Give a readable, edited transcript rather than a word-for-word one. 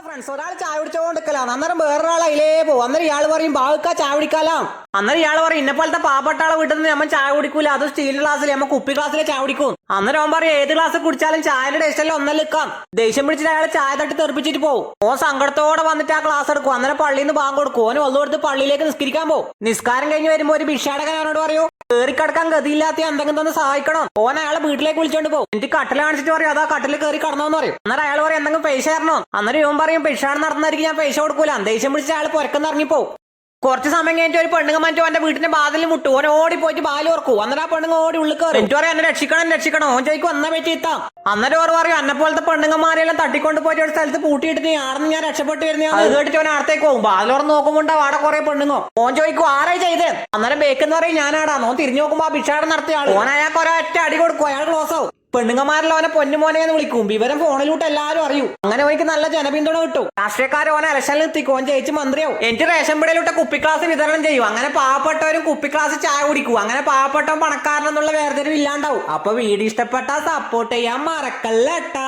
Friends ഒരാൾ ചായ കുടിച്ചോണ്ടിരിക്കലാണ്. അന്നേരം വേറൊരാൾ അതിലേ പോകും. അന്നേരം ഇയാൾ പറയും ബാവുക്ക ചായ കുടിക്കാലാം. അന്നേരം ഇയാൾ പറയും ഇന്നെ പോലത്തെ പാവപ്പെട്ട ആളെ വീട്ടിൽ നിന്ന് നമ്മൾ ചായ കുടിക്കൂല, അത് സ്റ്റീൽ ഗ്ലാസ്സിൽ നമ്മൾ കുപ്പി ഗ്ലാസ്സിലെ ചായ കുടിക്കും. അന്നേരം അവൻ പറയും ഏത് ഗ്ലാസ് കുടിച്ചാലും ചായയുടെ ടേസ്റ്റ് എല്ലാം ഒന്നല്ലിക്കാം. ദേഷ്യം പിടിച്ചിട്ട് അയാൾ ചായ തട്ടി തെറിപ്പിച്ചിട്ട് പോകും. ഓൻ സങ്കടത്തോടെ വന്നിട്ട് ആ ഗ്ലാസ് എടുക്കും. അന്നേരം പള്ളിയിൽ നിന്ന് ബാങ്ക് കൊടുക്കും. ഓന് ഒന്നു കൊടുത്ത് പള്ളിയിലേക്ക് നിസ്കരിക്കാൻ പോകും. നിസ്കാരം കഴിഞ്ഞ് വരുമ്പോൾ ഒരു ഭിക്ഷാടകൻ അവനോട് പറയൂ കയറിക്കിടക്കാൻ ഗതിയില്ലാത്ത എന്തെങ്കിലും തന്നെ സഹായിക്കണം. ഓൻ അയാളെ വീട്ടിലേക്ക് വിളിച്ചോണ്ട് പോകും. എനിക്ക് കട്ടിൽ കാണിച്ചിട്ട് പറയും അതാ കട്ടിൽ കയറി കടന്നോന്ന് പറയും. അന്നേരം അയാൾ പറയും എന്തെങ്കിലും പൈസ തരണോ. അന്നേരം ഇവൻ പറയും ഭിക്ഷാടനം നടത്തുന്നതായിരിക്കും, ഞാൻ പൈസ കൊടുക്കൂല. ദേഷ്യം പിടിച്ച അയാൾ പുറക്കെന്ന് ഇറങ്ങിപ്പോവും. കുറച്ച് സമയം കഴിഞ്ഞിട്ട് ഒരു പെണ്ണുങ്ങ മറ്റോ അവന്റെ വീട്ടിന്റെ ബാതിൽ മുട്ടു. ഓൻ ഓടി പോയിട്ട് ബാല് ഓർക്കും. അന്നേരം ആ പെണ്ണുങ്ങ ഓടി ഉള്ളിൽ കയറും. എനിക്ക് പറയാം എന്നെ രക്ഷിക്കണം. ഓൻ ചോദിക്കും എന്നാ പറ്റി എത്താം. അന്നേരം ഓർ പറയും എന്നെ പോലത്തെ പെണ്ണുങ്ങന്മാരെല്ലാം തട്ടിക്കൊണ്ട് പോയിട്ട് ഒരു സ്ഥലത്ത് പൂട്ടിയിട്ട് ആണെന്ന് ഞാൻ രക്ഷപ്പെട്ട് വരുന്ന കേട്ടിട്ട് ഓൻ അടുത്തേക്ക് പോകും. ബാലോർ നോക്കുമ്പോണ്ട് അവിടെ കുറെ പെണ്ണുങ്ങോ. ഓൻ ചോദിക്കും ആരായി ചെയ്തേ. അന്നേരം ബേക്കെന്ന് പറയും ഞാനാടാ. ഓൻ തിരിഞ്ഞു നോക്കുമ്പോ ആ ഭിക്ഷാടനം നടത്തിയ ആൾ. ഓൻ അയാൾക്ക് ഒരൊറ്റ അടി കൊടുക്കും. അയാൾ ക്ലോസ് ആവും. പെണ്ണുങ്ങന്മാരെല്ലാം അവനെ പൊന്നുമോനെ എന്ന് വിളിക്കും. വിവരം ഫോണിലൂട്ട് എല്ലാവരും അറിയും. അങ്ങനെ അവർക്ക് നല്ല ജനപിന്തുണ കിട്ടും. രാഷ്ട്രീയക്കാർ ഓനെ ഇലക്ഷനിൽ എത്തിക്കും. ഓൻ ജയിച്ച് മന്ത്രിയാവും. എനിക്ക് റേഷൻ പിടയിലൂടെ കുപ്പി ക്ലാസ് വിതരണം ചെയ്യും. അങ്ങനെ പാവപ്പെട്ടവരും കുപ്പി ക്ലാസ് ചായ കുടിക്കും. അങ്ങനെ പാവപ്പെട്ടവൻ പണക്കാരനെന്നുള്ള വേർതിരിവ് ഇല്ലാണ്ടാവും. അപ്പൊ വീഡിയോ ഇഷ്ടപ്പെട്ടാൽ സപ്പോർട്ട് ചെയ്യാൻ മറക്കല്ലേട്ടാ.